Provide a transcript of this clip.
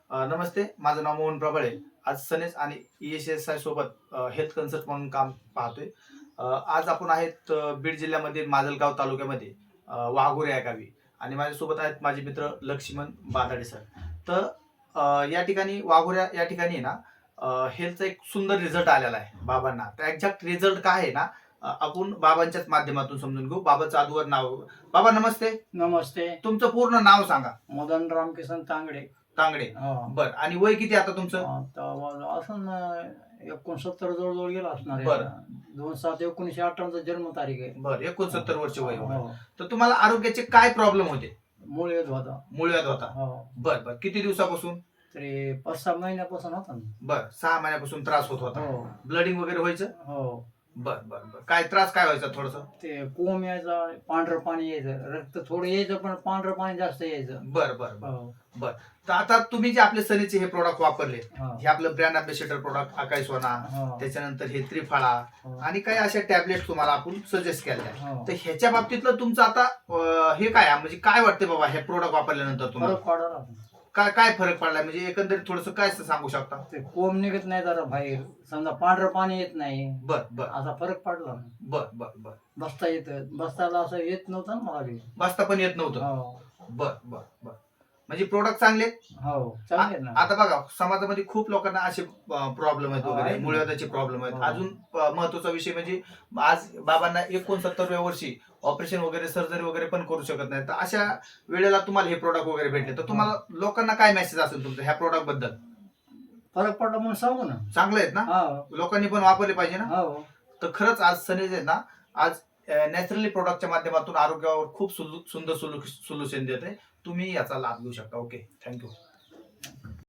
नमस्ते, माझं नाव मोहन प्रबळे. आज सनेज आणि ESSI सोबत हेल्थ कन्सल्ट म्हणून काम पाहतोय. आज आपण आहेत बीड जिल्ह्यामध्ये माजलगाव तालुक्यामध्ये वाघोरे या गावी आणि माझ्यासोबत आहेत माझे मित्र लक्ष्मण बादाडे सर. तर या ठिकाणी वाघोऱ्या या ठिकाणी आहे ना हेल्थचा एक सुंदर रिझल्ट आलेला आहे बाबांना. तर एक्झॅक्ट रिझल्ट काय आहे ना आपण बाबांच्याच माध्यमातून समजून घेऊ. बाबाचं अगोदर नाव. बाबा नमस्ते. नमस्ते. तुमचं पूर्ण नाव सांगा. मदन रामकिसन तांगडे. तांगडे. हो. बर. आणि वय किती आता तुमचं? आता असं ना 69 जवळ गेला असणार बरं. आहे. 2/7/1958 जन्म तारीख आहे. बर. 69 वर्ष वय होतं. हो. तर तुम्हाला आरोग्याचे काय प्रॉब्लेम होते? मूळ येत होता. मुळव्याध होता. हो. बर बर. किती दिवसापासून? तरी 5-6 महिन्यापासून होता ना. बर. 6 महिन्यापासून त्रास होत होता. हो. ब्लडिंग वगैरे व्हायचं? हो. बर बर बर. काय त्रास काय व्हायचा थोडस? ते कोंब यायचा, पांढरं पाणी यायचं, रक्त थोडं यायचं पण पांढरं पाणी जास्त यायचं. बर बर बर. हो. बर. तर आता तुम्ही जे आपले सनीचे हे प्रोडक्ट वापरले, हो. हे आपलं ब्रँड अँबॅसेडर प्रोडक्ट आकाश सोना, हो. त्याच्यानंतर हे त्रिफळा हो. आणि काही अशा टॅबलेट तुम्हाला आपण सजेस्ट केल्या. हो. तर ह्याच्या बाबतीतलं तुमचं आता हे काय म्हणजे काय वाटते बाबा हे प्रोडक्ट वापरल्यानंतर तुम्हाला? फरक पडला. काय काय फरक पडलाय म्हणजे एकंदरीत थोडस काय सांगू शकता? ते कोंब निघत नाही जरा बाहेर, समजा पांढरं पाणी येत नाही, बर बर असा फरक पडला. बर बर बर. बसता येतं, बसताला असं येत नव्हतं ना मला बी. बसता पण येत नव्हतं. हो. बर बर बर. म्हणजे प्रोडक्ट चांगले आहेत? हो चांगले ना. आता बघा समाजामध्ये खूप लोकांना असे प्रॉब्लेम आहेत हो, वगैरे, आहेत ना. मुळव्याधाचे प्रॉब्लेम आहेत. हो. अजून महत्वाचा विषय म्हणजे आज बाबांना 69व्या वर्षी ऑपरेशन वगैरे सर्जरी वगैरे पण करू शकत नाही. तर अशा वेळेला तुम्हाला हे प्रोडक्ट वगैरे भेटले तर तुम्हाला लोकांना काय मेसेज असेल तुमचा ह्या प्रोडक्ट बद्दल? फरक पडला म्हणून सांगू ना. चांगले आहेत ना? हो. लोकांनी पण वापरले पाहिजे ना? हो. तर खरंच आज सनेज आहे ना आज नॅचरली प्रोडक्टच्या माध्यमातून आरोग्यावर खूप सुंदर सोल्युशन देते. तुम्ही याचा लाभ घेऊ शकता. Okay, thank you.